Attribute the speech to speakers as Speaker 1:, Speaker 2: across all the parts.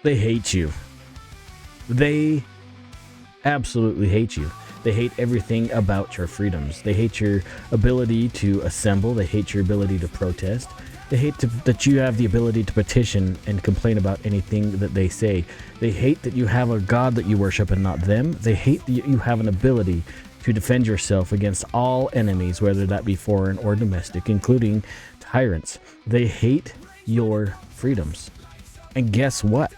Speaker 1: They hate you. They absolutely hate you. They hate everything about your freedoms. They hate your ability to assemble. They hate your ability to protest. They hate that you have the ability to petition and complain about anything that they say. They hate that you have a God that you worship and not them. They hate that you have an ability to defend yourself against all enemies, whether that be foreign or domestic, including tyrants. They hate your freedoms. And guess what?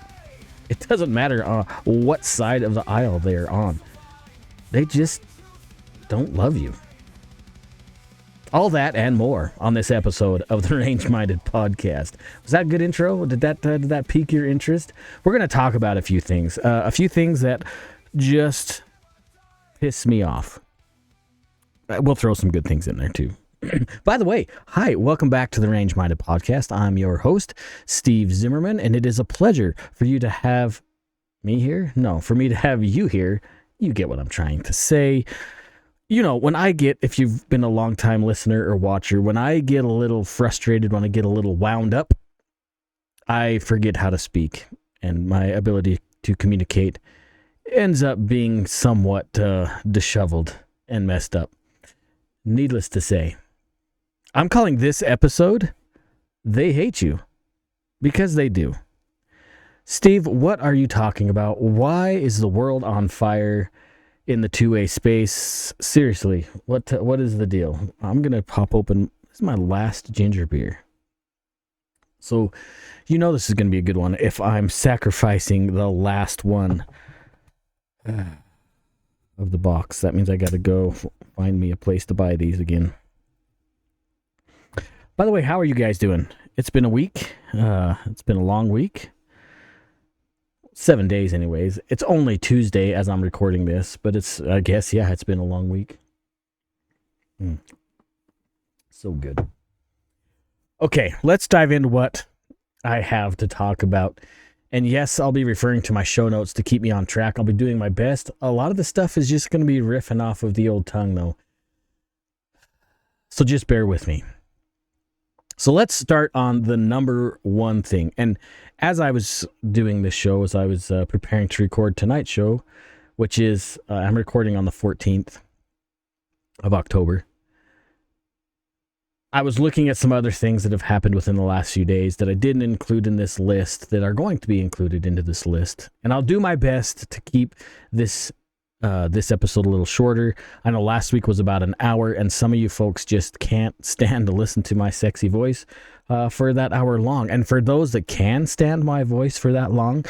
Speaker 1: It doesn't matter what side of the aisle they're on. They just don't love you. All that and more on this episode of the Range Minded Podcast. Was that a good intro? Did that pique your interest? We're going to talk about a few things that just piss me off. We'll throw some good things in there too. By the way, hi, welcome back to the Range Minded Podcast. I'm your host, Steve Zimmerman, and it is a pleasure for you to have me here. No, for me to have you here. You get what I'm trying to say. You know, if you've been a long time listener or watcher, when I get a little frustrated, when I get a little wound up, I forget how to speak, and my ability to communicate ends up being somewhat disheveled and messed up. Needless to say, I'm calling this episode, They Hate You, because they do. Steve, what are you talking about? Why is the world on fire in the two-way space? Seriously, what is the deal? I'm going to pop open, this is my last ginger beer. So, you know this is going to be a good one if I'm sacrificing the last one of the box. That means I got to go find me a place to buy these again. By the way, how are you guys doing? It's been a week. It's been a long week. 7 days anyways. It's only Tuesday as I'm recording this, but it's been a long week. So good. Okay, let's dive into what I have to talk about. And yes, I'll be referring to my show notes to keep me on track. I'll be doing my best. A lot of the stuff is just going to be riffing off of the old tongue though. So just bear with me. So let's start on the number one thing. And as I was doing this show, as I was preparing to record tonight's show, which is, I'm recording on the 14th of October, I was looking at some other things that have happened within the last few days that I didn't include in this list that are going to be included into this list. And I'll do my best to keep this episode a little shorter. I know last week was about an hour, and some of you folks just can't stand to listen to my sexy voice for that hour long. And for those that can stand my voice for that long,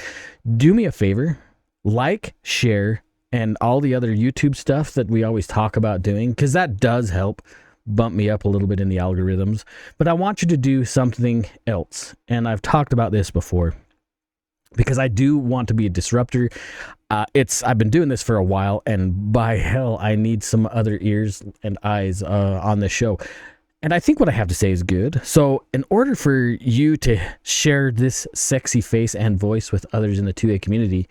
Speaker 1: do me a favor, like, share, and all the other YouTube stuff that we always talk about doing, because that does help bump me up a little bit in the algorithms. But I want you to do something else, and I've talked about this before, because I do want to be a disruptor. I've been doing this for a while, and by hell, I need some other ears and eyes on this show. And I think what I have to say is good. So in order for you to share this sexy face and voice with others in the 2A community,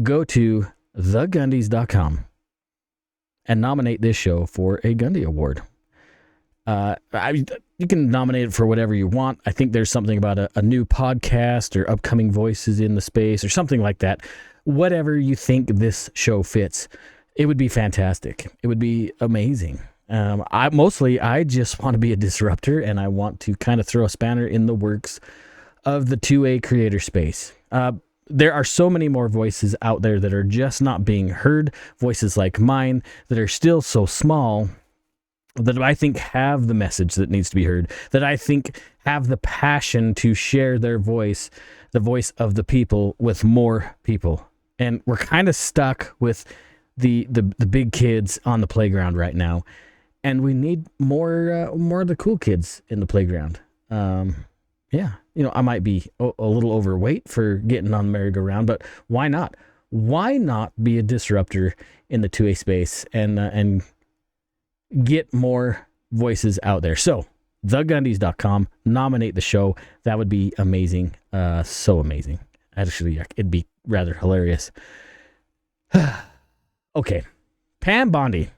Speaker 1: go to thegundys.com and nominate this show for a Gundy Award. You can nominate it for whatever you want. I think there's something about a new podcast or upcoming voices in the space or something like that. Whatever you think this show fits, it would be fantastic. It would be amazing. I just want to be a disruptor, and I want to kind of throw a spanner in the works of the 2A creator space. There are so many more voices out there that are just not being heard, voices like mine that are still so small, that I think have the message that needs to be heard, that I think have the passion to share their voice, the voice of the people, with more people. And we're kind of stuck with the big kids on the playground right now, and we need more of the cool kids in the playground. I might be a little overweight for getting on the merry-go-round, but why not? Why not be a disruptor in the 2A space and get more voices out there? So, thegundys.com, nominate the show. That would be amazing. So amazing. Actually, it'd be rather hilarious. Okay. Pam Bondi.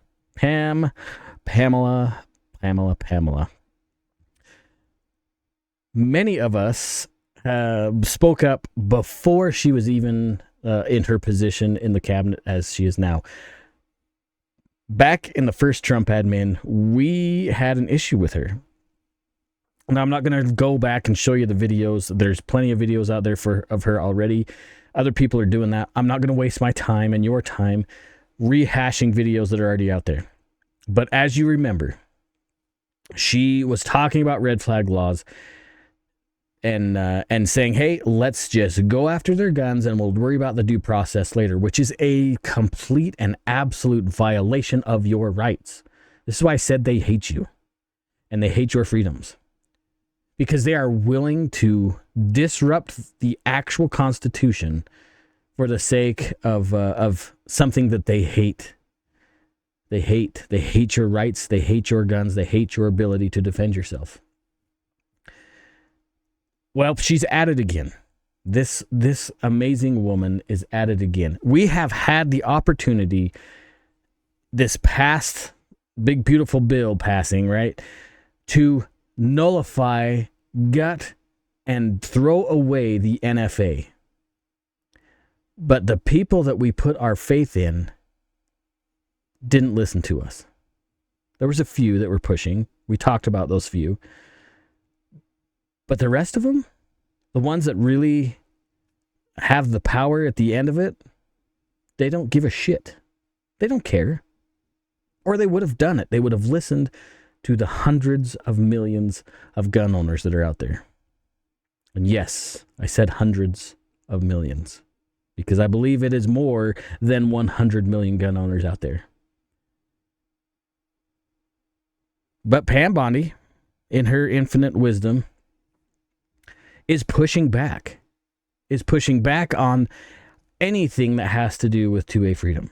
Speaker 1: Pamela. Many of us spoke up before she was even in her position in the cabinet as she is now. Back in the first Trump admin, we had an issue with her. Now, I'm not going to go back and show you the videos. There's plenty of videos out there of her already. Other people are doing that. I'm not going to waste my time and your time rehashing videos that are already out there. But as you remember, she was talking about red flag laws and saying, hey, let's just go after their guns and we'll worry about the due process later, which is a complete and absolute violation of your rights. This is why I said they hate you and they hate your freedoms. Because they are willing to disrupt the actual Constitution for the sake of something that they hate. They hate your rights. They hate your guns. They hate your ability to defend yourself. Well, she's at it again. This amazing woman is at it again. We have had the opportunity this past big, beautiful bill passing, right, to nullify, gut, and throw away the NFA. But the people that we put our faith in didn't listen to us. There was a few that were pushing. We talked about those few. But the rest of them, the ones that really have the power at the end of it, they don't give a shit. They don't care. Or they would have done it. They would have listened to the hundreds of millions of gun owners that are out there. And yes, I said hundreds of millions, because I believe it is more than 100 million gun owners out there. But Pam Bondi, in her infinite wisdom, is pushing back on anything that has to do with 2A freedom.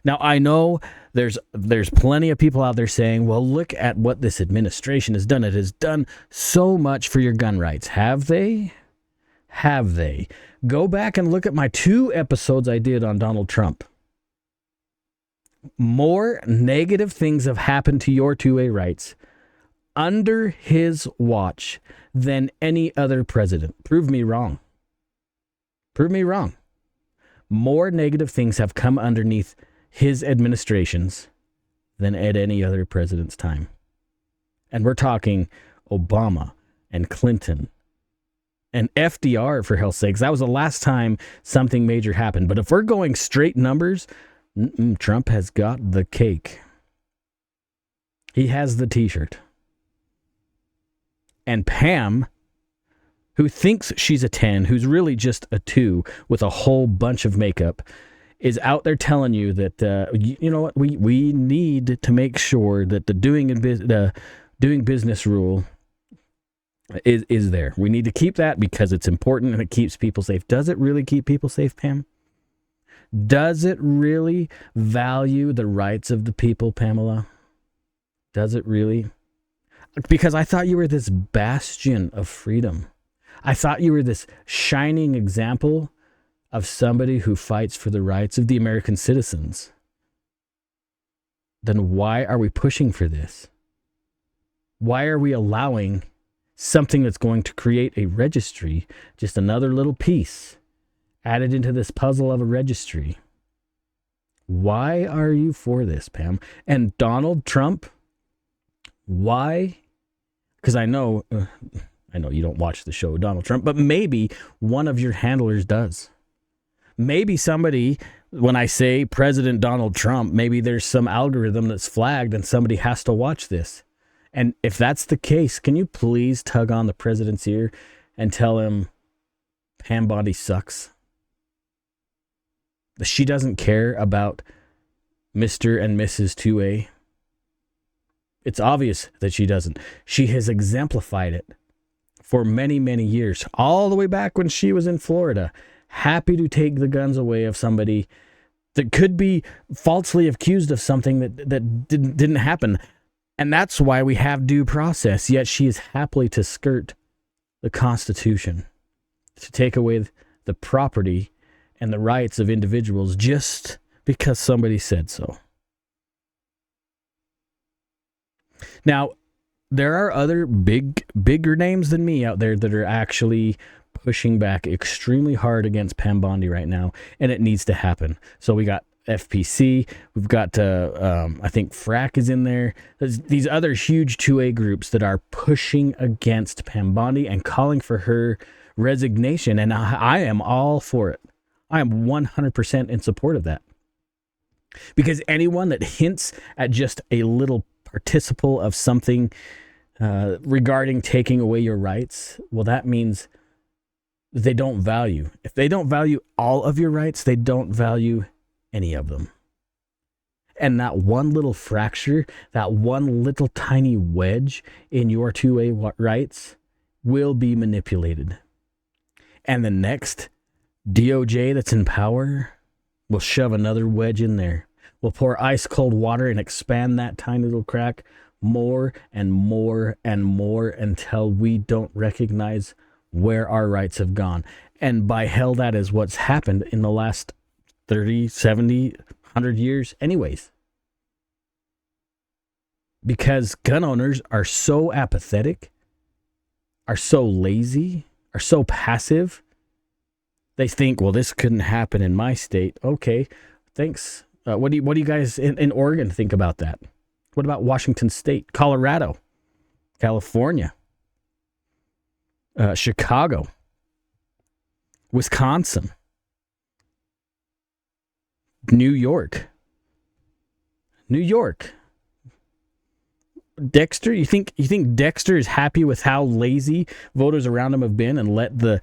Speaker 1: Now, I know there's plenty of people out there saying, well, look at what this administration has done. It has done so much for your gun rights. Have they? Have they? Go back and look at my 2 episodes I did on Donald Trump. More negative things have happened to your 2A rights under his watch than any other president. Prove me wrong. Prove me wrong. More negative things have come underneath his administrations than at any other president's time. And we're talking Obama and Clinton and FDR, for hell's sakes. That was the last time something major happened. But if we're going straight numbers, Trump has got the cake. He has the t-shirt. And Pam, who thinks she's a 10, who's really just a 2 with a whole bunch of makeup, is out there telling you that, you know what, we need to make sure that the doing business rule is there. We need to keep that because it's important and it keeps people safe. Does it really keep people safe, Pam? Does it really value the rights of the people, Pamela? Does it really? Because I thought you were this bastion of freedom. I thought you were this shining example of somebody who fights for the rights of the American citizens. Then why are we pushing for this? Why are we allowing something that's going to create a registry, just another little piece added into this puzzle of a registry? Why are you for this, Pam? And Donald Trump, why? Because I know you don't watch the show Donald Trump, but maybe one of your handlers does. Maybe somebody, when I say President Donald Trump, maybe there's some algorithm that's flagged and somebody has to watch this. And if that's the case, can you please tug on the president's ear and tell him Pam Bondi sucks? She doesn't care about Mr. and Mrs. 2A. It's obvious that she doesn't. She has exemplified it for many, many years, all the way back when she was in Florida, happy to take the guns away of somebody that could be falsely accused of something that didn't happen. And that's why we have due process, yet she is happily to skirt the Constitution, to take away the property and the rights of individuals just because somebody said so. Now, there are other bigger names than me out there that are actually pushing back extremely hard against Pam Bondi right now, and it needs to happen. So we got FPC, we've got I think FRAC is in there. There's these other huge 2A groups that are pushing against Pam Bondi and calling for her resignation, and I am all for it. I am 100% in support of that. Because anyone that hints at just a little participle of something regarding taking away your rights, well, that means they don't value. If they don't value all of your rights, they don't value any of them. And that one little fracture, that one little tiny wedge in your 2A rights will be manipulated. And the next DOJ that's in power will shove another wedge in there. We'll pour ice cold water and expand that tiny little crack more and more and more until we don't recognize where our rights have gone. And by hell, that is what's happened in the last 30, 70, 100 years anyways. Because gun owners are so apathetic, are so lazy, are so passive. They think, well, this couldn't happen in my state. Okay, thanks. What do you guys in Oregon think about that? What about Washington State, Colorado, California, Chicago, Wisconsin, New York? Dexter, you think Dexter is happy with how lazy voters around him have been and let the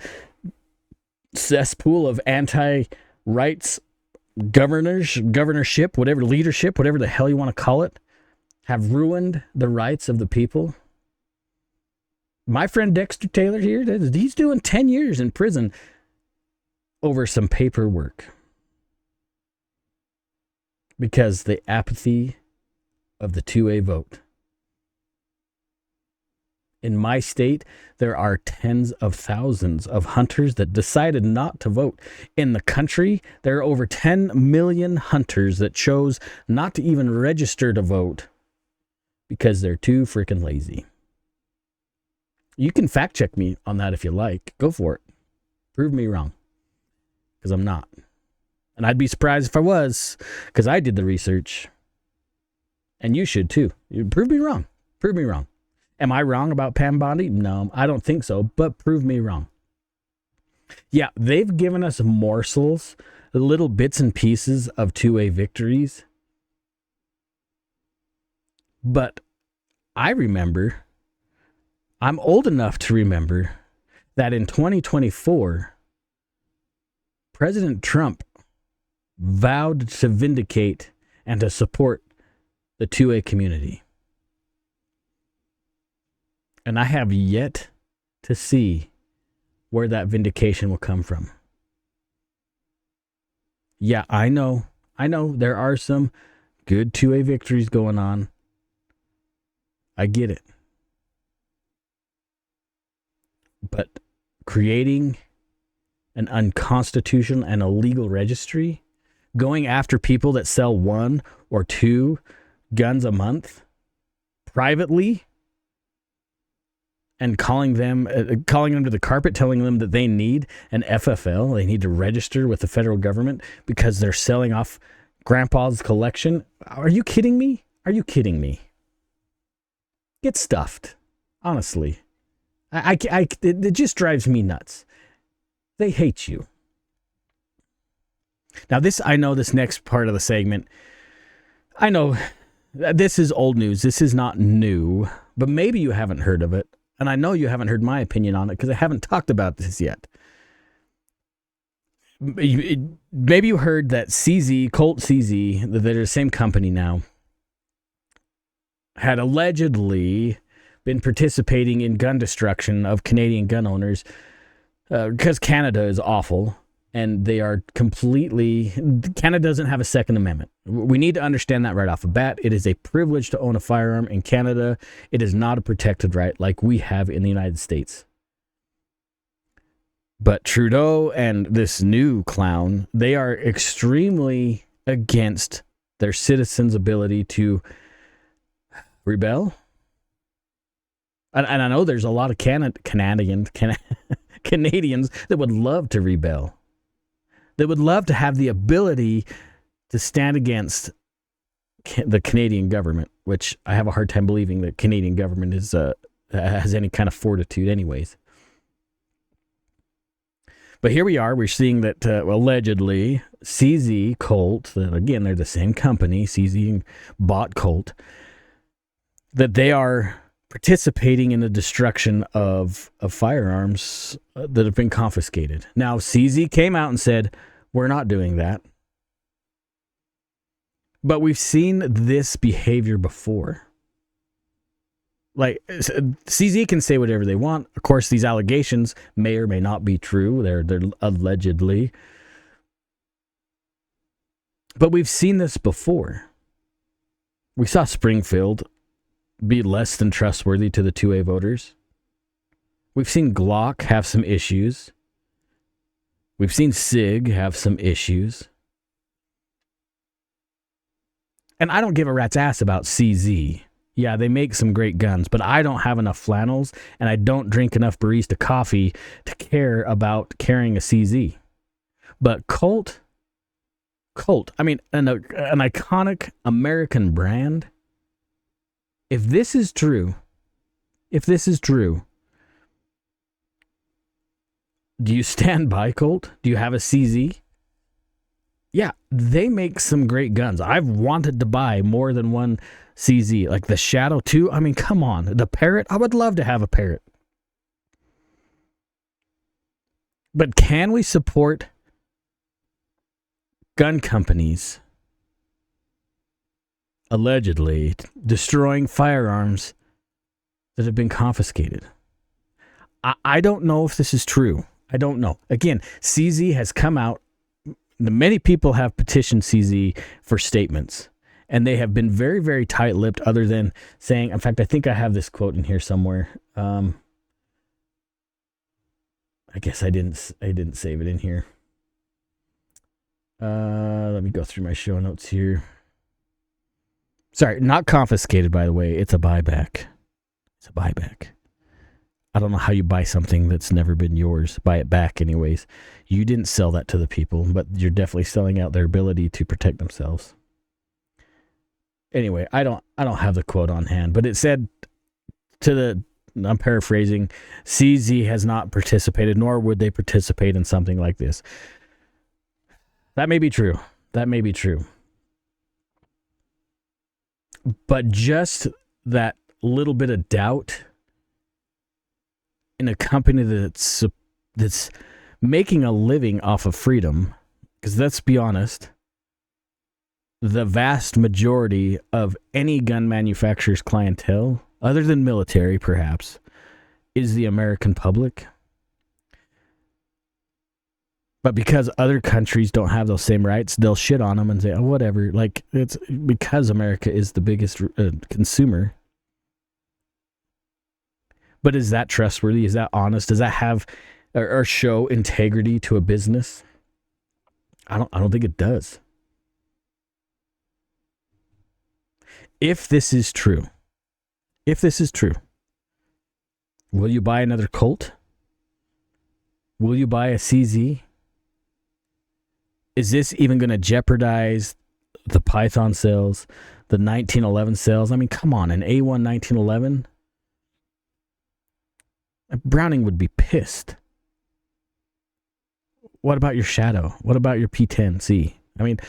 Speaker 1: cesspool of anti-rights governorship, whatever leadership, whatever the hell you want to call it, have ruined the rights of the people? My friend Dexter Taylor here, he's doing 10 years in prison over some paperwork because the apathy of the 2A vote. In my state, there are tens of thousands of hunters that decided not to vote. In the country, there are over 10 million hunters that chose not to even register to vote because they're too freaking lazy. You can fact check me on that if you like. Go for it. Prove me wrong. Because I'm not. And I'd be surprised if I was, because I did the research. And you should too. Prove me wrong. Prove me wrong. Am I wrong about Pam Bondi? No, I don't think so, but prove me wrong. Yeah, they've given us morsels, little bits and pieces of 2A victories. But I'm old enough to remember that in 2024, President Trump vowed to vindicate and to support the 2A community. And I have yet to see where that vindication will come from. Yeah, I know there are some good 2A victories going on. I get it. But creating an unconstitutional and illegal registry, going after people that sell 1 or 2 guns a month privately, and calling them to the carpet, telling them that they need an FFL, they need to register with the federal government because they're selling off grandpa's collection. Are you kidding me? Are you kidding me? Get stuffed. Honestly. It just drives me nuts. They hate you. Now I know this next part of the segment, I know this is old news. This is not new, but maybe you haven't heard of it. And I know you haven't heard my opinion on it because I haven't talked about this yet. Maybe you heard that Colt CZ, they're the same company now, had allegedly been participating in gun destruction of Canadian gun owners because Canada is awful and they are Canada doesn't have a Second Amendment. We need to understand that right off the bat. It is a privilege to own a firearm in Canada. It is not a protected right like we have in the United States. But Trudeau and this new clown, they are extremely against their citizens' ability to rebel, And I know there's a lot of Canadians that would love to rebel. That would love to have the ability to stand against the Canadian government, which I have a hard time believing the Canadian government has any kind of fortitude anyways. But here we are. We're seeing that allegedly CZ Colt, that again, they're the same company, CZ bought Colt, that they are participating in the destruction of firearms that have been confiscated. Now, CZ came out and said, we're not doing that. But we've seen this behavior before. Like, CZ can say whatever they want. Of course, these allegations may or may not be true. They're allegedly. But we've seen this before. We saw Springfield be less than trustworthy to the 2A voters. We've seen Glock have some issues. We've seen SIG have some issues. And I don't give a rat's ass about CZ. Yeah, they make some great guns, but I don't have enough flannels and I don't drink enough barista coffee to care about carrying a CZ. But Colt, I mean, an iconic American brand. If this is true, do you stand by Colt? Do you have a CZ? Yeah, they make some great guns. I've wanted to buy more than one CZ, like the Shadow 2. I mean, come on. The Parrot, I would love to have a Parrot. But can we support gun companies allegedly destroying firearms that have been confiscated? I don't know if this is true. I don't know. Again, CZ has come out. Many people have petitioned CZ for statements, and they have been very, very tight-lipped other than saying, in fact, I think I have this quote in here somewhere. I guess I didn't save it in here. Let me go through my show notes here. Sorry, not confiscated, by the way. It's a buyback. It's a buyback. I don't know how you buy something that's never been yours. Buy it back anyways. You didn't sell that to the people, but you're definitely selling out their ability to protect themselves. Anyway, I don't have the quote on hand, but it said I'm paraphrasing, CZ has not participated, nor would they participate in something like this. That may be true. But just that little bit of doubt in a company that's making a living off of freedom, because let's be honest, the vast majority of any gun manufacturer's clientele, other than military perhaps, is the American public. But because other countries don't have those same rights, they'll shit on them and say, oh, whatever. Like, it's because America is the biggest consumer. But is that trustworthy? Is that honest? Does that have or show integrity to a business? I don't think it does. If this is true, will you buy another Colt? Will you buy a CZ? Is this even going to jeopardize the Python sales, the 1911 sales? I mean, come on, an A1 1911? Browning would be pissed. What about your Shadow? What about your P10C? I mean,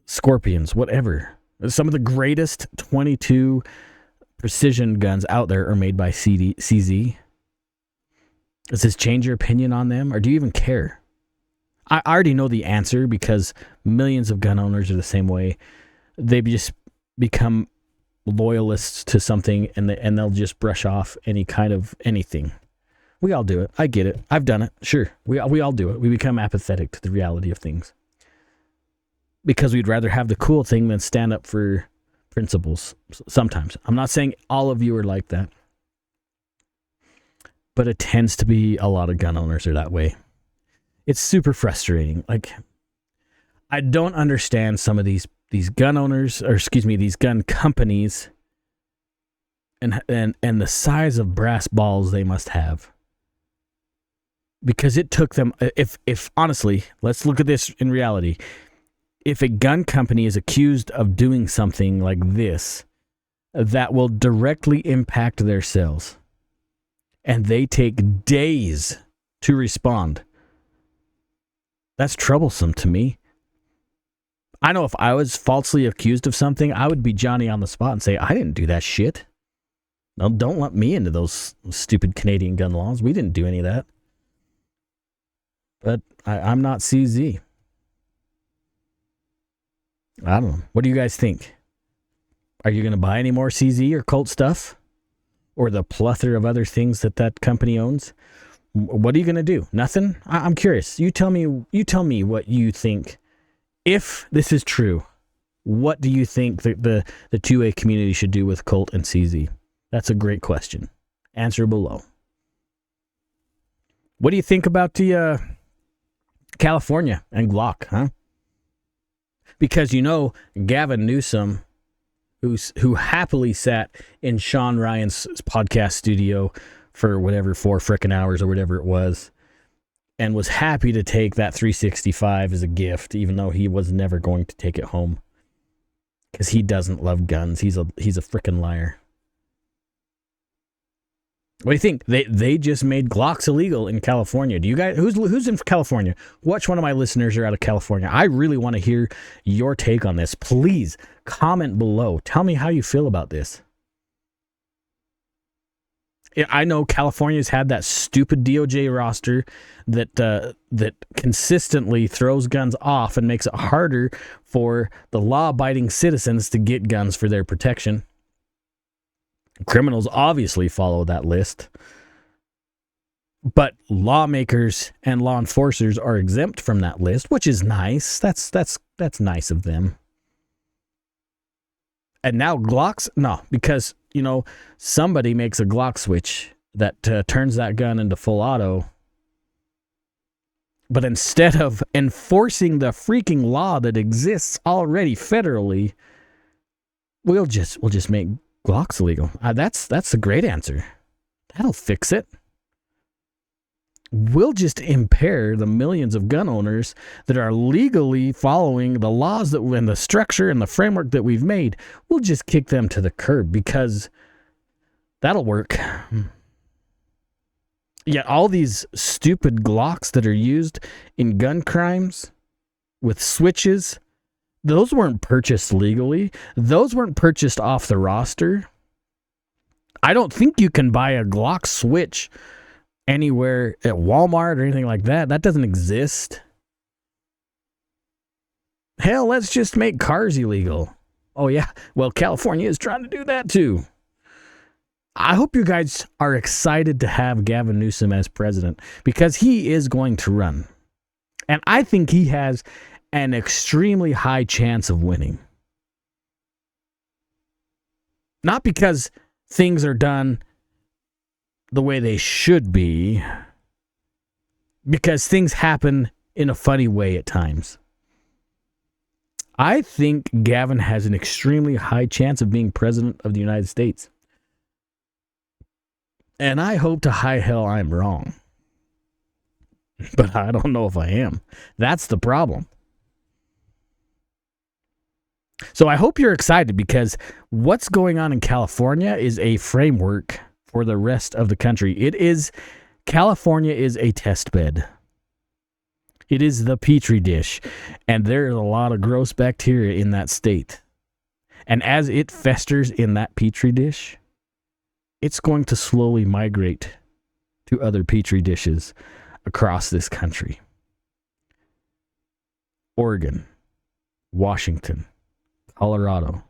Speaker 1: Scorpions, whatever. Some of the greatest 22 precision guns out there are made by CZ. Does this change your opinion on them, or do you even care? I already know the answer because millions of gun owners are the same way. They just become loyalists to something and they'll just brush off any kind of anything. We all do it. I get it. I've done it. Sure. We all do it. We become apathetic to the reality of things because we'd rather have the cool thing than stand up for principles sometimes. I'm not saying all of you are like that, but it tends to be a lot of gun owners are that way. It's super frustrating. Like, I don't understand some of these gun owners, or excuse me, these gun companies and the size of brass balls they must have. Because it took them, if honestly, let's look at this in reality. If a gun company is accused of doing something like this, that will directly impact their sales, and they take days to respond, that's troublesome to me. I know if I was falsely accused of something, I would be Johnny on the spot and say, I didn't do that shit. No, don't let me into those stupid Canadian gun laws. We didn't do any of that. But I'm not CZ. I don't know. What do you guys think? Are you going to buy any more CZ or Colt stuff? Or the plethora of other things that company owns? What are you going to do? Nothing? I'm curious. You tell me what you think. If this is true, what do you think the 2A community should do with Colt and CZ? That's a great question. Answer below. What do you think about the California and Glock, huh? Because Gavin Newsom, who happily sat in Sean Ryan's podcast studio for whatever 4 frickin' hours or whatever it was, and was happy to take that 365 as a gift, even though he was never going to take it home because he doesn't love guns. He's a frickin' liar. What do you think? They just made Glocks illegal in California. Do you guys who's in California? Which one of my listeners are out of California? I really want to hear your take on this. Please comment below. Tell me how you feel about this. I know California's had that stupid DOJ roster that consistently throws guns off and makes it harder for the law-abiding citizens to get guns for their protection. Criminals obviously follow that list. But lawmakers and law enforcers are exempt from that list, which is nice. That's nice of them. And now Glocks? No, because, somebody makes a Glock switch that turns that gun into full auto. But instead of enforcing the freaking law that exists already federally, we'll just make Glocks illegal. That's a great answer. That'll fix it. We'll just impair the millions of gun owners that are legally following the laws and the structure and the framework that we've made. We'll just kick them to the curb because that'll work. Yet all these stupid Glocks that are used in gun crimes with switches, those weren't purchased legally. Those weren't purchased off the roster. I don't think you can buy a Glock switch anywhere at Walmart or anything like that. That doesn't exist. Hell, let's just make cars illegal. Oh yeah, well, California is trying to do that too. I hope you guys are excited to have Gavin Newsom as president because he is going to run. And I think he has an extremely high chance of winning. Not because things are done the way they should be, because things happen in a funny way at times. I think Gavin has an extremely high chance of being president of the United States. And I hope to high hell I'm wrong. But I don't know if I am. That's the problem. So I hope you're excited because what's going on in California is a framework for the rest of the country. California is a test bed. It is the petri dish, and there is a lot of gross bacteria in that state. And as it festers in that petri dish, it's going to slowly migrate to other petri dishes across this country. Oregon, Washington, Colorado.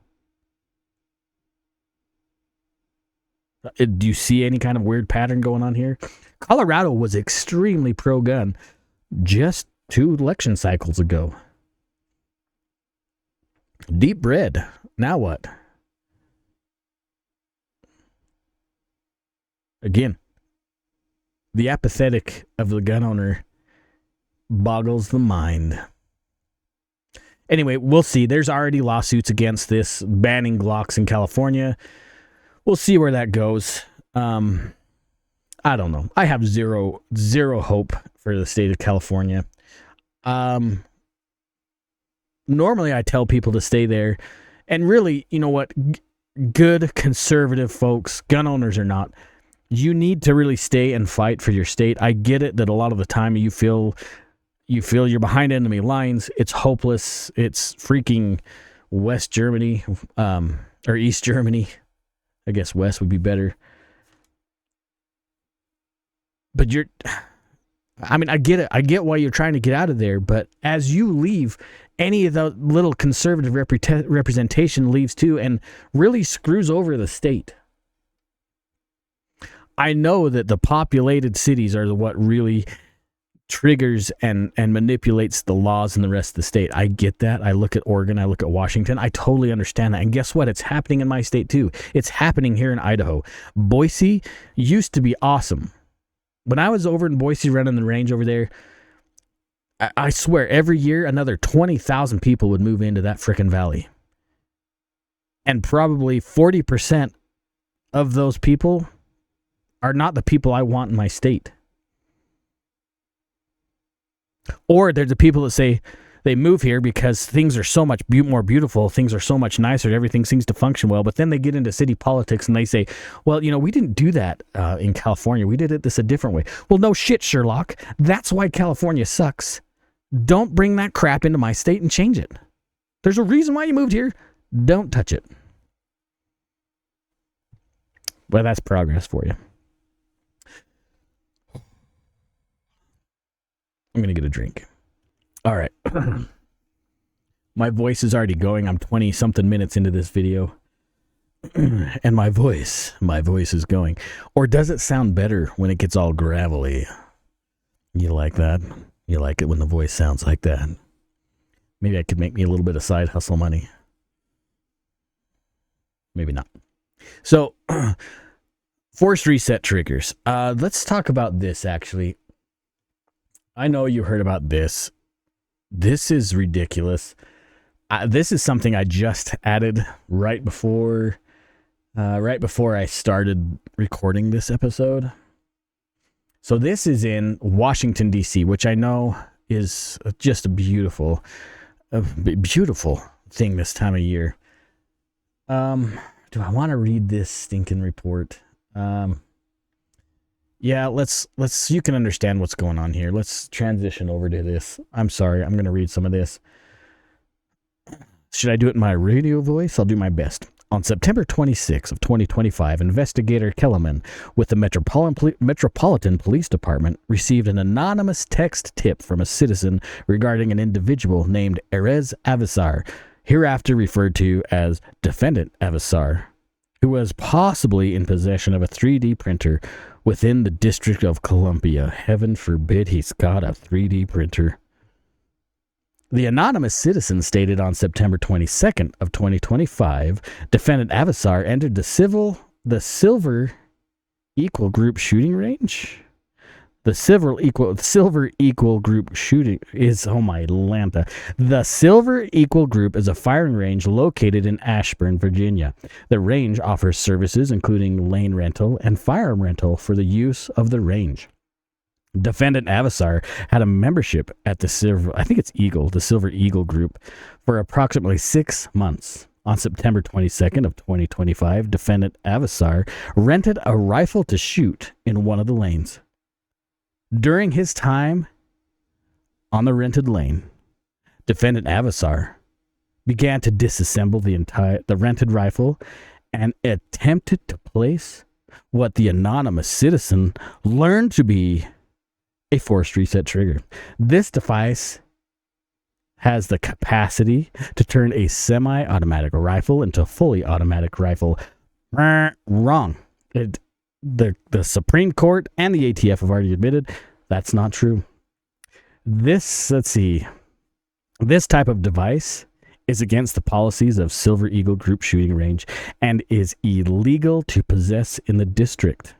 Speaker 1: Do you see any kind of weird pattern going on here? Colorado was extremely pro-gun just 2 election cycles ago. Deep red. Now what? Again, the apathetic of the gun owner boggles the mind. Anyway, we'll see. There's already lawsuits against this, banning Glocks in California. we'll see where that goes. I don't know. I have zero hope for the state of California. Normally I tell people to stay there, and really, you know what? Good conservative folks, gun owners or not, you need to really stay and fight for your state. I get it that a lot of the time you feel you're behind enemy lines. It's hopeless. It's freaking West Germany, or East Germany. I guess West would be better. But I get it. I get why you're trying to get out of there. But as you leave, any of the little conservative representation leaves too, and really screws over the state. I know that the populated cities are what really triggers and manipulates the laws in the rest of the state. I get that. I look at Oregon. I look at Washington. I totally understand that. And guess what? It's happening in my state too. It's happening here in Idaho. Boise used to be awesome. When I was over in Boise running the range over there, I swear every year another 20,000 people would move into that frickin' valley. And probably 40% of those people are not the people I want in my state. Or they're the people that say they move here because things are so much more beautiful, things are so much nicer, everything seems to function well, but then they get into city politics and they say, well, we didn't do that in California. We did this a different way. Well, no shit, Sherlock. That's why California sucks. Don't bring that crap into my state and change it. There's a reason why you moved here. Don't touch it. Well, that's progress for you. I'm going to get a drink. All right. My voice is already going. I'm 20-something minutes into this video. And my voice is going. Or does it sound better when it gets all gravelly? You like that? You like it when the voice sounds like that? Maybe I could make me a little bit of side hustle money. Maybe not. So, forced reset triggers. Let's talk about this, actually. I know you heard about this. This is ridiculous. This is something I just added right before I started recording this episode. So this is in Washington, D.C., which I know is just a beautiful thing this time of year. Do I want to read this stinking report? Yeah, let's you can understand what's going on here. Let's transition over to this. I'm sorry, I'm going to read some of this. Should I do it in my radio voice? I'll do my best. On September 26 of 2025, investigator Kellerman with the Metropolitan Police Department received an anonymous text tip from a citizen regarding an individual named Erez Avisar, hereafter referred to as Defendant Avisar, who was possibly in possession of a 3D printer within the District of Columbia. Heaven forbid he's got a 3D printer. The anonymous citizen stated on September 22nd of 2025, Defendant Avisar entered the Silver Equal Group shooting range. The Silver Equal Group shooting is, oh my lanta. The Silver Equal Group is a firing range located in Ashburn, Virginia. The range offers services including lane rental and firearm rental for the use of the range. Defendant Avisar had a membership at the Silver Eagle Group for approximately 6 months. On September 22nd of 2025, Defendant Avisar rented a rifle to shoot in one of the lanes. During his time on the rented lane, Defendant Avisar began to disassemble the rented rifle and attempted to place what the anonymous citizen learned to be a forced reset trigger. This device has the capacity to turn a semi-automatic rifle into a fully automatic rifle. Wrong. The Supreme Court and the ATF have already admitted that's not true. This type of device is against the policies of Silver Eagle Group shooting range and is illegal to possess in the district.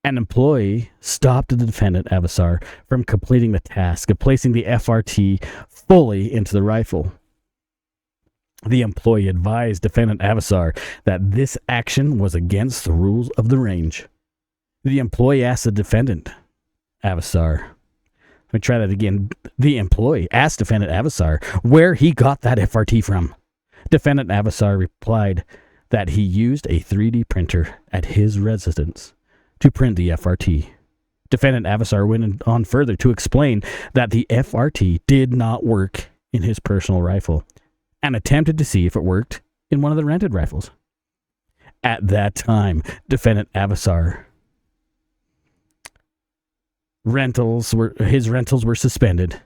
Speaker 1: An employee stopped the Defendant Avisar from completing the task of placing the FRT fully into the rifle. The employee advised defendant Avasar that this action was against the rules of the range. The employee asked the defendant, Avasar. Let me try that again. The employee asked defendant Avasar where he got that FRT from. Defendant Avasar replied that he used a 3D printer at his residence to print the FRT. Defendant Avasar went on further to explain that the FRT did not work in his personal rifle and attempted to see if it worked in one of the rented rifles. At that time, defendant Avasar his rentals were suspended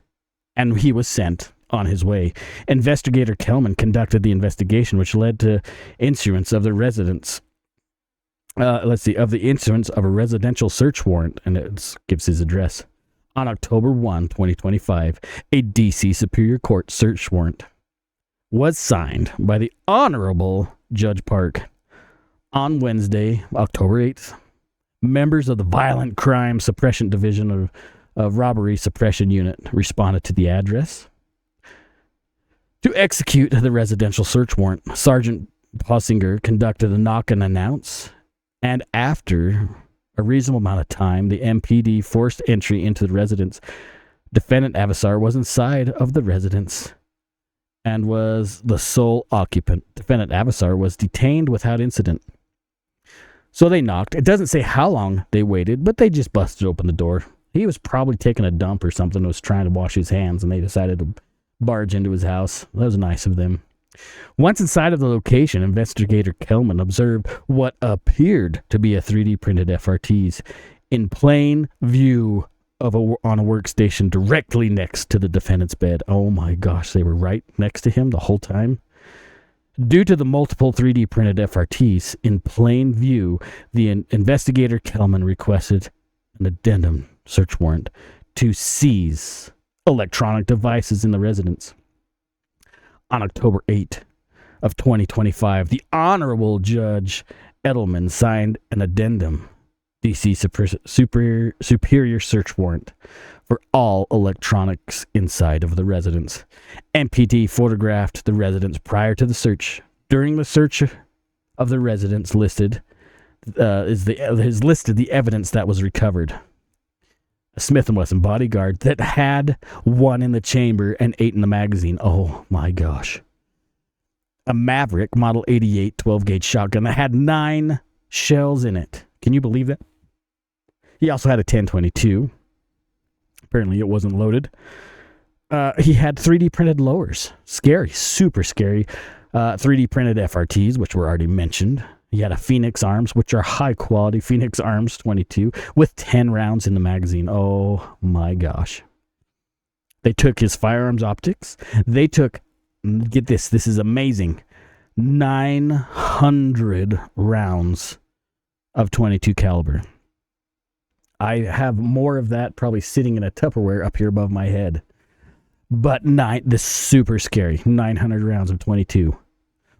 Speaker 1: and he was sent on his way. Investigator Kelman conducted the investigation, which led to issuance of the residence. Of the issuance of a residential search warrant, and it gives his address. On October 1, 2025, a D.C. Superior Court search warrant was signed by the Honorable Judge Park. On Wednesday, October 8th, members of the Violent Crime Suppression Division of Robbery Suppression Unit responded to the address to execute the residential search warrant. Sergeant Possinger conducted a knock and announce, and after a reasonable amount of time, the MPD forced entry into the residence. Defendant Avasar was inside of the residence and was the sole occupant. Defendant Avasar was detained without incident. So they knocked. It doesn't say how long they waited, but they just busted open the door. He was probably taking a dump or something, was trying to wash his hands, and they decided to barge into his house. That was nice of them. Once inside of the location, investigator Kelman observed what appeared to be a 3D printed FRTs in plain view on a workstation directly next to the defendant's bed. Oh my gosh, they were right next to him the whole time. Due to the multiple 3D printed FRTs in plain view, the investigator Kelman requested an addendum search warrant to seize electronic devices in the residence. On October 8 of 2025, the Honorable Judge Edelman signed an addendum, D.C. Superior Search Warrant, for all electronics inside of the residence. MPD photographed the residence prior to the search. During the search of the residence is listed the evidence that was recovered. A Smith & Wesson bodyguard that had 1 in the chamber and 8 in the magazine. Oh my gosh. A Maverick Model 88 12-gauge shotgun that had 9 shells in it. Can you believe that? He also had a 10-22. Apparently it wasn't loaded. He had 3D printed lowers. Scary, super scary. 3D printed FRTs, which were already mentioned. He had a Phoenix Arms, which are high quality Phoenix Arms 22 with 10 rounds in the magazine. Oh my gosh. They took his firearms optics. They took, get this is amazing, 900 rounds of 22 caliber. I have more of that probably sitting in a Tupperware up here above my head. But this super scary. 900 rounds of 22.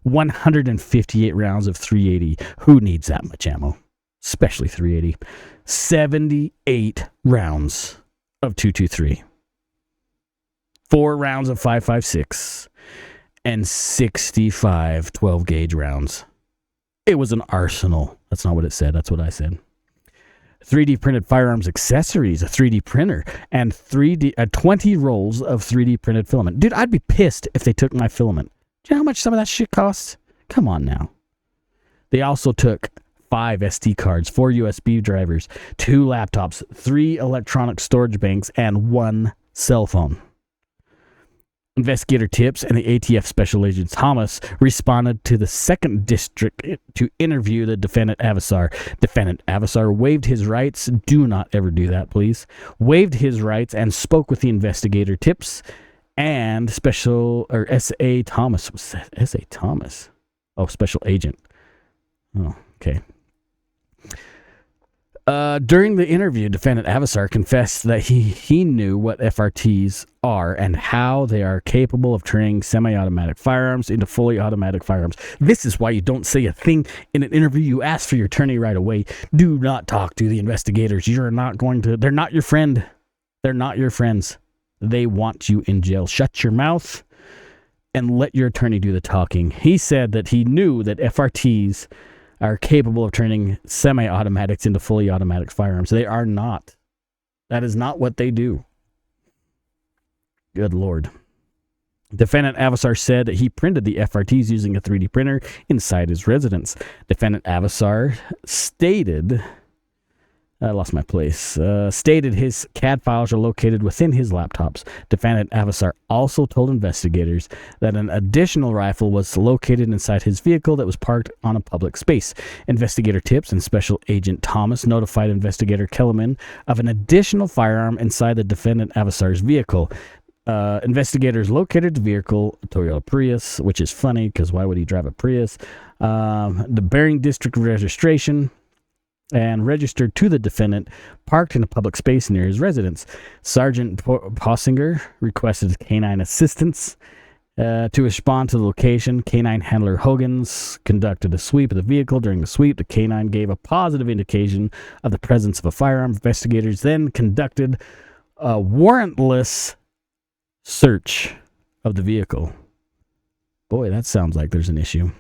Speaker 1: 158 rounds of 380. Who needs that much ammo? Especially 380. 78 rounds of 223. 4 rounds of 5.56. And 65 12-gauge rounds. It was an arsenal. That's not what it said. That's what I said. 3D printed firearms accessories, a 3D printer, and 20 rolls of 3D printed filament. Dude, I'd be pissed if they took my filament. Do you know how much some of that shit costs? Come on now. They also took 5 SD cards, 4 USB drivers, 2 laptops, 3 electronic storage banks, and 1 cell phone. Investigator Tips and the ATF Special Agent Thomas responded to the 2nd District to interview the defendant Avasar. Defendant Avasar waived his rights. Do not ever do that, please. Waived his rights and spoke with the investigator Tips and S.A. Thomas. What's that? S.A. Thomas. Oh, Special Agent. Oh, okay. During the interview, defendant Avasar confessed that he knew what FRTs are and how they are capable of turning semi-automatic firearms into fully automatic firearms. This is why you don't say a thing in an interview. You ask for your attorney right away. Do not talk to the investigators. They're not your friend. They're not your friends. They want you in jail. Shut your mouth and let your attorney do the talking. He said that he knew that FRTs are capable of turning semi-automatics into fully automatic firearms. They are not. That is not what they do. Good Lord. Defendant Avasar said that he printed the FRTs using a 3D printer inside his residence. Defendant Avasar stated... I lost my place. Stated his CAD files are located within his laptops. Defendant Avasar also told investigators that an additional rifle was located inside his vehicle that was parked on a public space. Investigator Tips and Special Agent Thomas notified Investigator Kellerman of an additional firearm inside the defendant Avasar's vehicle. Investigators located the vehicle, a Toyota Prius, which is funny because why would he drive a Prius? The Bering District registration, and registered to the defendant, parked in a public space near his residence. Sergeant Possinger requested canine assistance to respond to the location. Canine handler Hogan's conducted a sweep of the vehicle. During the sweep, the canine gave a positive indication of the presence of a firearm. Investigators then conducted a warrantless search of the vehicle. Boy, that sounds like there's an issue.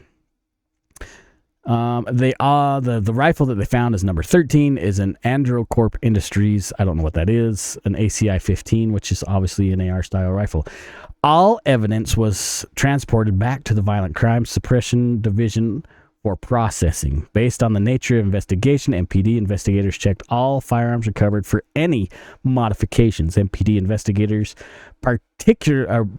Speaker 1: The rifle that they found is number 13, is an AndroCorp Industries. I don't know what that is. An ACI 15, which is obviously an AR style rifle. All evidence was transported back to the Violent Crimes Suppression Division for processing. Based on the nature of investigation, MPD investigators checked all firearms recovered for any modifications. MPD investigators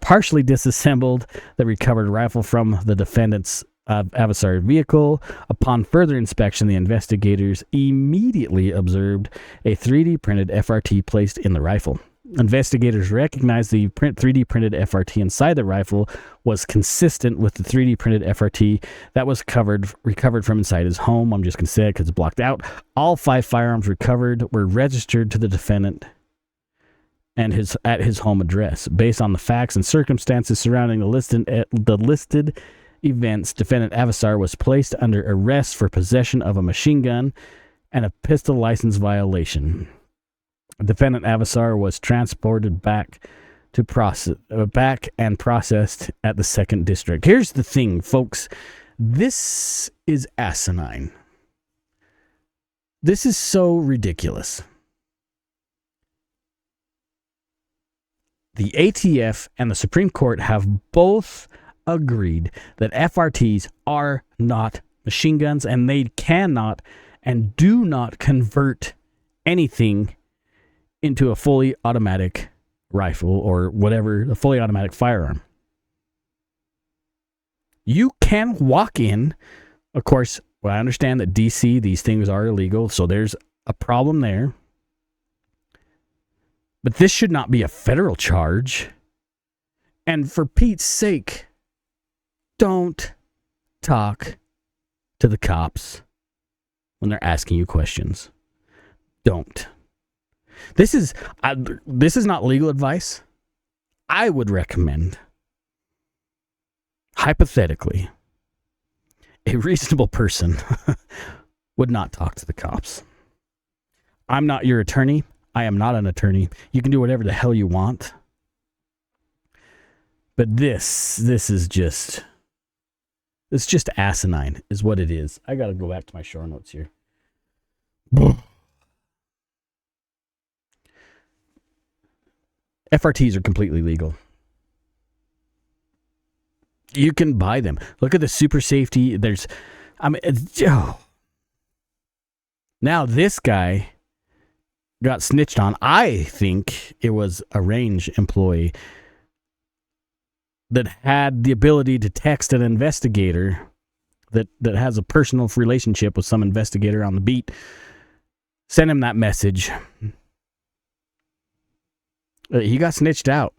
Speaker 1: partially disassembled the recovered rifle from the defendant's Avasar vehicle. Upon further inspection, the investigators immediately observed a 3D printed FRT placed in the rifle. Investigators recognized the 3D printed FRT inside the rifle was consistent with the 3D printed FRT that was recovered from inside his home. I'm just going to say it because it's blocked out. All 5 firearms recovered were registered to the defendant and at his home address. Based on the facts and circumstances surrounding the listed events, defendant Avasar was placed under arrest for possession of a machine gun and a pistol license violation. Defendant Avasar was transported back and processed at the 2nd District. Here's the thing, folks. This is asinine. This is so ridiculous. The ATF and the Supreme Court have both agreed that FRTs are not machine guns, and they cannot and do not convert anything into a fully automatic rifle or whatever, a fully automatic firearm. You can walk in, of course, well, I understand that DC, these things are illegal, so there's a problem there. But this should not be a federal charge. And for Pete's sake, don't talk to the cops when they're asking you questions. Don't. This is not legal advice. I would recommend, hypothetically, a reasonable person would not talk to the cops. I'm not your attorney. I am not an attorney. You can do whatever the hell you want. But this is just... It's just asinine, is what it is. I got to go back to my show notes here. FRTs are completely legal. You can buy them. Look at the super safety. Now this guy got snitched on. I think it was a range employee that had the ability to text an investigator that has a personal relationship with some investigator on the beat, send him that message. He got snitched out.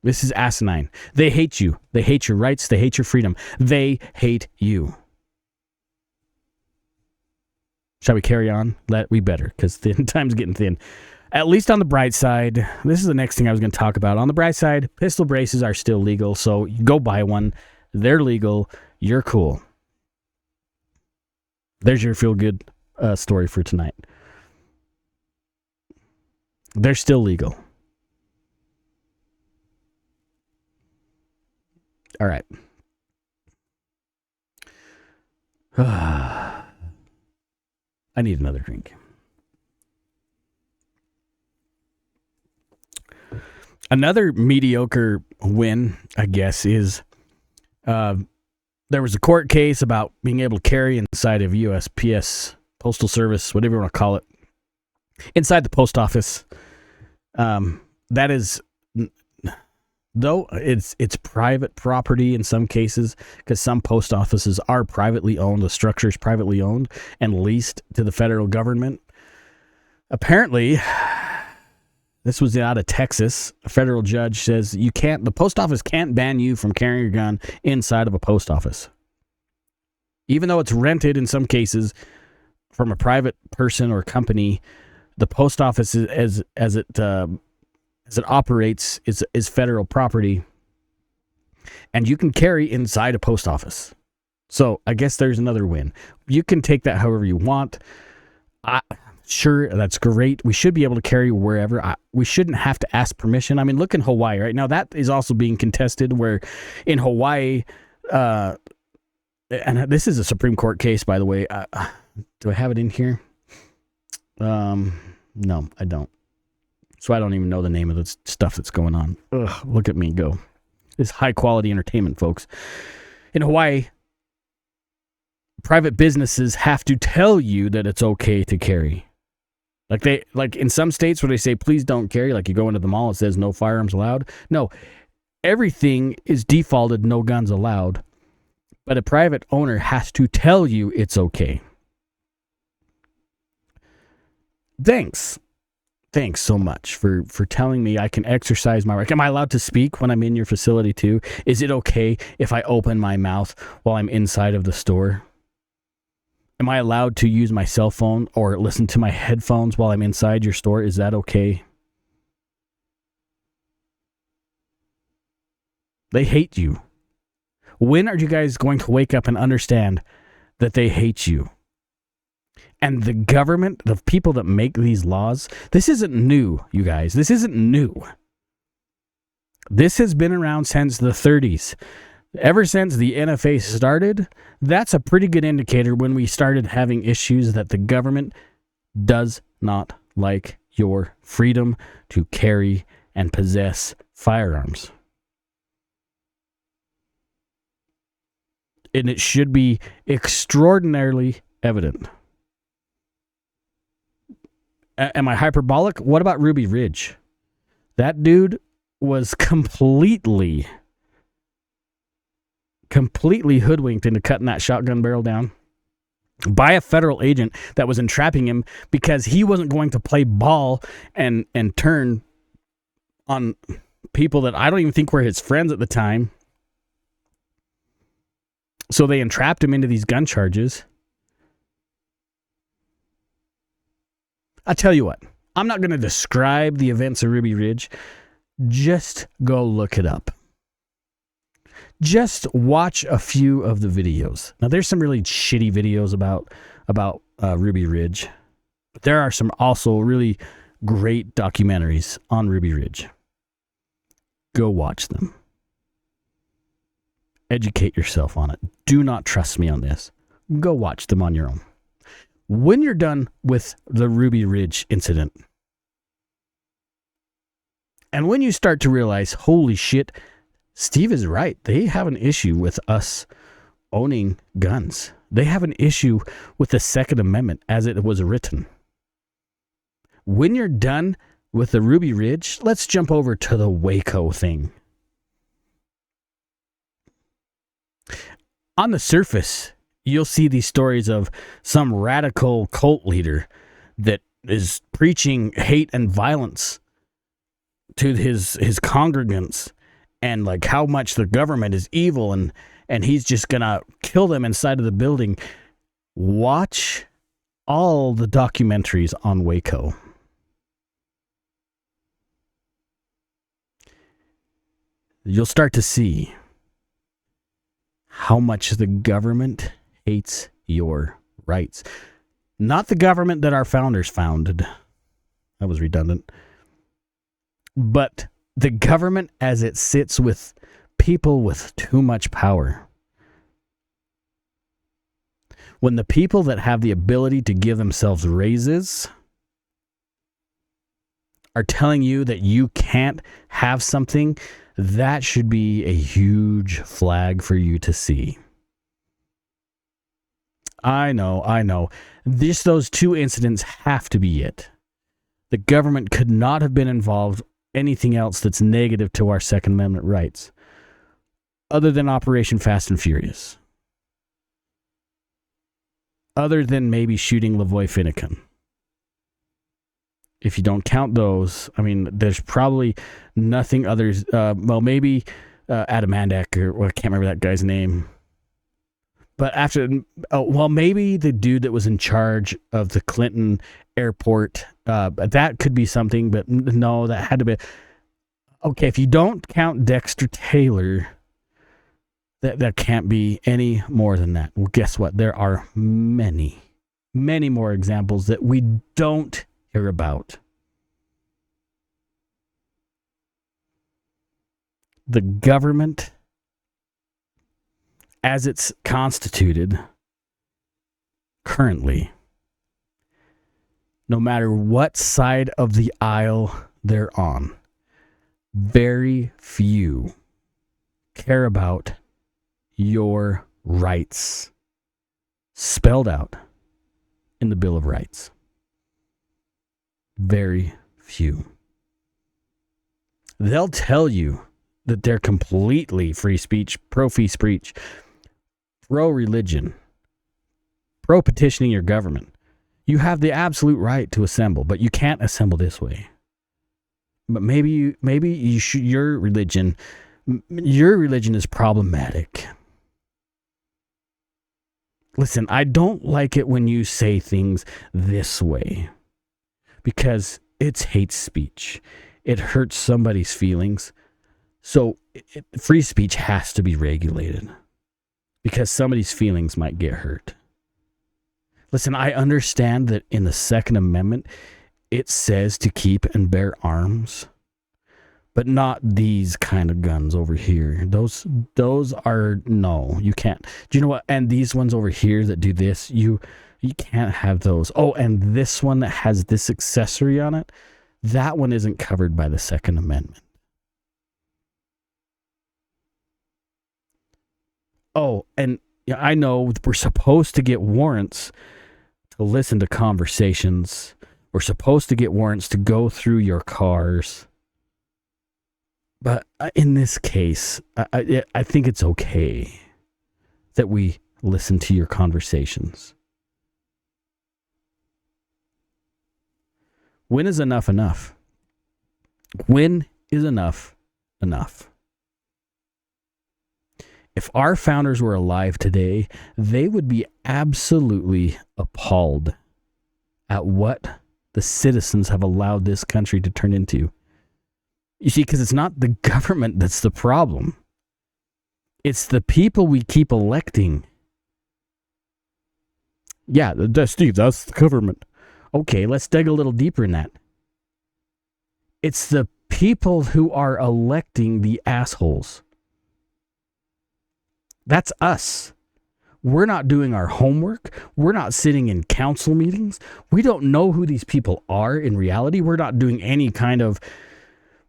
Speaker 1: This is asinine. They hate you. They hate your rights. They hate your freedom. They hate you. Shall we carry on? We better, because the time's getting thin. At least on the bright side, this is the next thing I was going to talk about. On the bright side, pistol braces are still legal, so you go buy one. They're legal. You're cool. There's your feel-good story for tonight. They're still legal. All right. I need another drink. Another mediocre win, I guess, is there was a court case about being able to carry inside of USPS, Postal Service, whatever you want to call it, inside the post office. That is, though it's private property in some cases, because some post offices are privately owned, the structure is privately owned and leased to the federal government. Apparently, this was out of Texas. A federal judge says the post office can't ban you from carrying a gun inside of a post office. Even though it's rented in some cases from a private person or company, the post office as it operates is federal property, and you can carry inside a post office. So I guess there's another win. You can take that however you want. Sure, that's great. We should be able to carry wherever. We shouldn't have to ask permission. I mean, look in Hawaii right now. That is also being contested, where in Hawaii, and this is a Supreme Court case, by the way. Do I have it in here? No, I don't. So I don't even know the name of the stuff that's going on. Ugh, look at me go. This high quality entertainment, folks. In Hawaii, private businesses have to tell you that it's okay to carry. Like in some states where they say, please don't carry, like you go into the mall, it says no firearms allowed. No, everything is defaulted, no guns allowed. But a private owner has to tell you it's okay. Thanks so much for telling me I can exercise my right. Am I allowed to speak when I'm in your facility too? Is it okay if I open my mouth while I'm inside of the store? Am I allowed to use my cell phone or listen to my headphones while I'm inside your store? Is that okay? They hate you. When are you guys going to wake up and understand that they hate you? And the government, the people that make these laws, this isn't new, you guys. This isn't new. This has been around since the 30s. Ever since the NFA started, that's a pretty good indicator when we started having issues that the government does not like your freedom to carry and possess firearms. And it should be extraordinarily evident. Am I hyperbolic? What about Ruby Ridge? That dude was completely hoodwinked into cutting that shotgun barrel down by a federal agent that was entrapping him because he wasn't going to play ball and turn on people that I don't even think were his friends at the time. So they entrapped him into these gun charges. I tell you what, I'm not going to describe the events of Ruby Ridge. Just go look it up. Just watch a few of the videos. Now, there's some really shitty videos about Ruby Ridge. But there are some also really great documentaries on Ruby Ridge. Go watch them. Educate yourself on it. Do not trust me on this. Go watch them on your own. When you're done with the Ruby Ridge incident, and when you start to realize, holy shit, Steve is right. They have an issue with us owning guns. They have an issue with the Second Amendment as it was written. When you're done with the Ruby Ridge, let's jump over to the Waco thing. On the surface, you'll see these stories of some radical cult leader that is preaching hate and violence to his congregants, and like how much the government is evil and he's just gonna kill them inside of the building. Watch all the documentaries on Waco. You'll start to see how much the government hates your rights. Not the government that our founders founded. That was redundant. But the government as it sits with people with too much power, when the people that have the ability to give themselves raises are telling you that you can't have something, that should be a huge flag for you to see. I know. Just those two incidents have to be it. The government could not have been involved anything else that's negative to our Second Amendment rights, other than Operation Fast and Furious. Other than maybe shooting Lavoy Finicum. If you don't count those, I mean, there's probably nothing others. Maybe Adam Mandak, or I can't remember that guy's name. But maybe the dude that was in charge of the Clinton airport, that could be something, but no, that had to be. Okay, if you don't count Dexter Taylor, that can't be any more than that. Well, guess what? There are many, many more examples that we don't hear about. The government, as it's constituted currently, no matter what side of the aisle they're on, very few care about your rights spelled out in the Bill of Rights. Very few. They'll tell you that they're completely free speech, pro-free speech, pro-religion, pro-petitioning your government. You have the absolute right to assemble, but you can't assemble this way. But maybe you should, your religion is problematic. Listen, I don't like it when you say things this way, because it's hate speech. It hurts somebody's feelings. So free speech has to be regulated, because somebody's feelings might get hurt. Listen, I understand that in the Second Amendment, it says to keep and bear arms, but not these kind of guns over here. Those are, no, you can't. Do you know what? And these ones over here that do this, you can't have those. Oh, and this one that has this accessory on it, that one isn't covered by the Second Amendment. Oh, and I know we're supposed to get warrants to listen to conversations. We're supposed to get warrants to go through your cars. But in this case, I think it's okay that we listen to your conversations. When is enough enough? When is enough enough? If our founders were alive today, they would be absolutely appalled at what the citizens have allowed this country to turn into. You see, because it's not the government that's the problem. It's the people we keep electing. Yeah, Steve, that's the government. Okay, let's dig a little deeper in that. It's the people who are electing the assholes. That's us. We're not doing our homework. We're not sitting in council meetings. We don't know who these people are in reality. We're not doing any kind of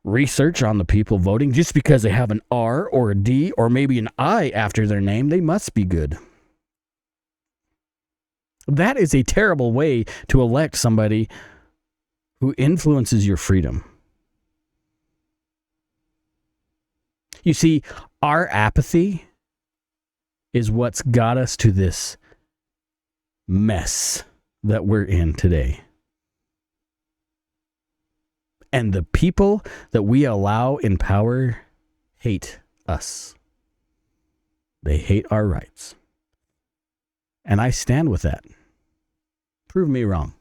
Speaker 1: research on the people voting. Just because they have an R or a D or maybe an I after their name, they must be good. That is a terrible way to elect somebody who influences your freedom. You see, our apathy is what's got us to this mess that we're in today. And the people that we allow in power hate us. They hate our rights. And I stand with that. Prove me wrong.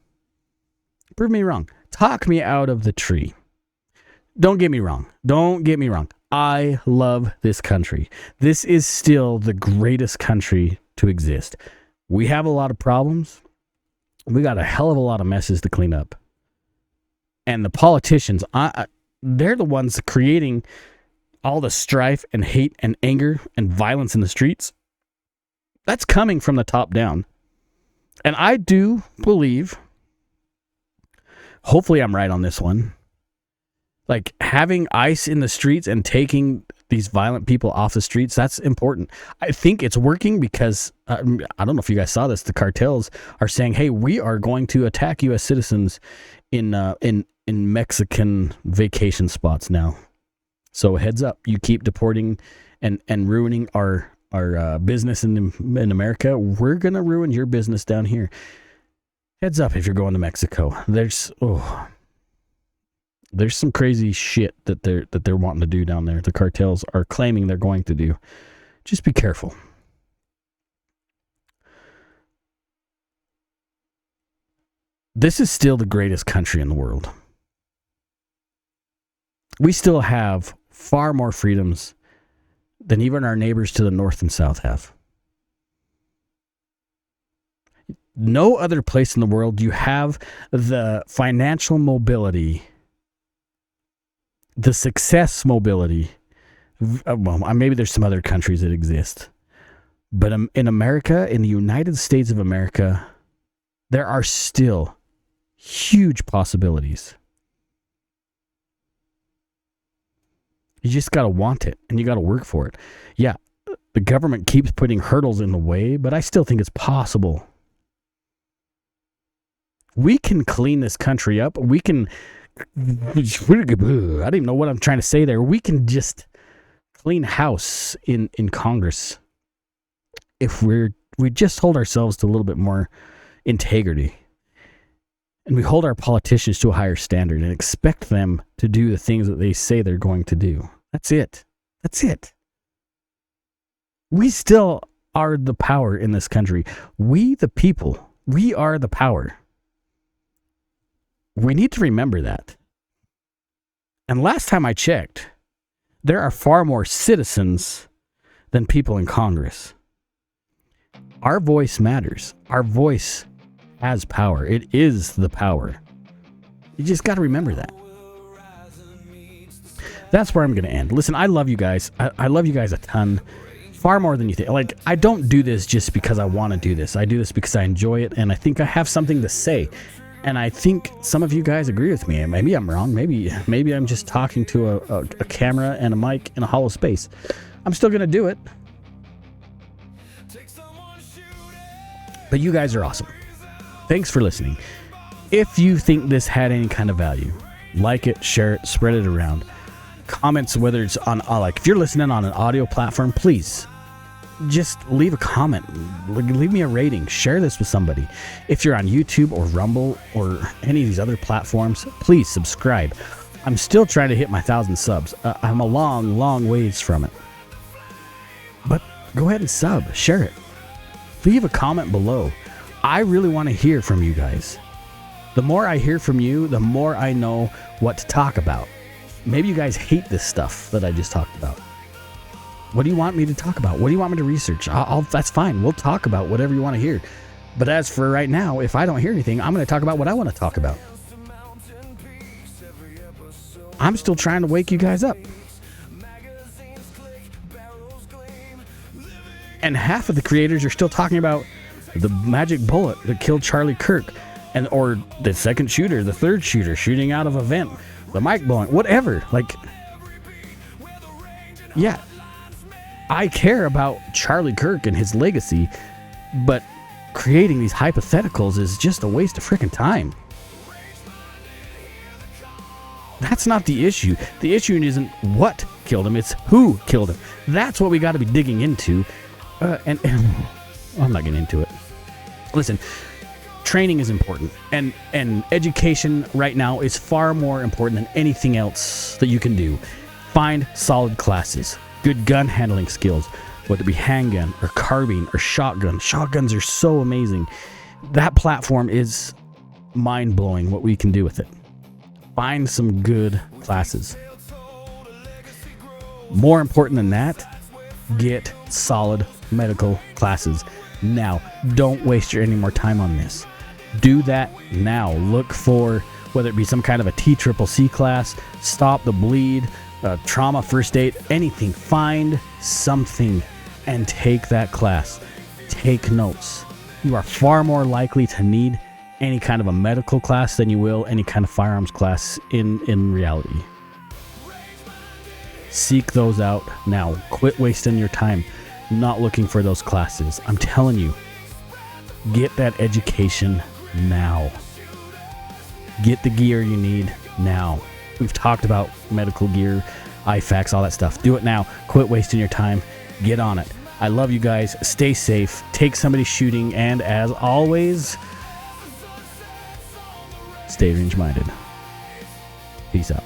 Speaker 1: Prove me wrong. Talk me out of the tree. Don't get me wrong. Don't get me wrong. I love this country. This is still the greatest country to exist. We have a lot of problems. We got a hell of a lot of messes to clean up. And the politicians, they're the ones creating all the strife and hate and anger and violence in the streets, that's coming from the top down. And I do believe, hopefully I'm right on this one, like having ICE in the streets and taking these violent people off the streets, that's important. I think it's working because, I don't know if you guys saw this, the cartels are saying, hey, we are going to attack U.S. citizens in Mexican vacation spots now. So heads up, you keep deporting and ruining our business in America, we're going to ruin your business down here. Heads up if you're going to Mexico. There's some crazy shit that they're wanting to do down there. The cartels are claiming they're going to do. Just be careful. This is still the greatest country in the world. We still have far more freedoms than even our neighbors to the north and south have. No other place in the world do you have the financial mobility, the success mobility. Well, maybe there's some other countries that exist. But in America, in the United States of America, there are still huge possibilities. You just got to want it, and you got to work for it. Yeah, the government keeps putting hurdles in the way, but I still think it's possible. We can clean this country up. We can, I don't even know what I'm trying to say there. We can just clean house in Congress if we just hold ourselves to a little bit more integrity. And we hold our politicians to a higher standard and expect them to do the things that they say they're going to do. That's it. That's it. We still are the power in this country. We, the people, we are the power. We need to remember that. And last time I checked, there are far more citizens than people in Congress. Our voice matters. Our voice has power. It is the power. You just got to remember that. That's where I'm going to end. Listen, I love you guys. I love you guys a ton. Far more than you think. Like, I don't do this just because I want to do this. I do this because I enjoy it, and I think I have something to say. And I think some of you guys agree with me. Maybe I'm wrong. Maybe I'm just talking to a camera and a mic in a hollow space. I'm still going to do it. But you guys are awesome. Thanks for listening. If you think this had any kind of value, like it, share it, spread it around. Comments, whether it's on, like, if you're listening on an audio platform, please just leave a comment. Leave me a rating. Share this with somebody. If you're on YouTube or Rumble or any of these other platforms, please subscribe. I'm still trying to hit my 1,000 subs. I'm a long ways from it. But go ahead and sub. Share it. Leave a comment below. I really want to hear from you guys. The more I hear from you, the more I know what to talk about. Maybe you guys hate this stuff that I just talked about. What do you want me to talk about? What do you want me to research? That's fine. We'll talk about whatever you want to hear. But as for right now, if I don't hear anything, I'm going to talk about what I want to talk about. I'm still trying to wake you guys up. And half of the creators are still talking about the magic bullet that killed Charlie Kirk, or the second shooter, the third shooter shooting out of a vent, the mic blowing, whatever. Like, yeah, I care about Charlie Kirk and his legacy, but creating these hypotheticals is just a waste of freaking time. That's not the issue. The issue isn't what killed him, it's who killed him. That's what we got to be digging into. And I'm not getting into it. Listen, training is important, and education right now is far more important than anything else that you can do. Find solid classes, good gun handling skills, whether it be handgun or carbine or shotgun. Shotguns are so amazing. That platform is mind-blowing what we can do with it. Find some good classes. More important than that, get solid medical classes now. Don't waste any more time on this. Do that now. Look for whether it be some kind of a TCCC class, Stop the Bleed, trauma, first aid, anything. Find something and take that class. Take notes. You are far more likely to need any kind of a medical class than you will any kind of firearms class in reality. Seek those out now. Quit wasting your time not looking for those classes. I'm telling you, get that education now. Get the gear you need now. We've talked about medical gear, IFAKs, all that stuff. Do it now. Quit wasting your time. Get on it. I love you guys. Stay safe. Take somebody shooting. And as always, stay range-minded. Peace out.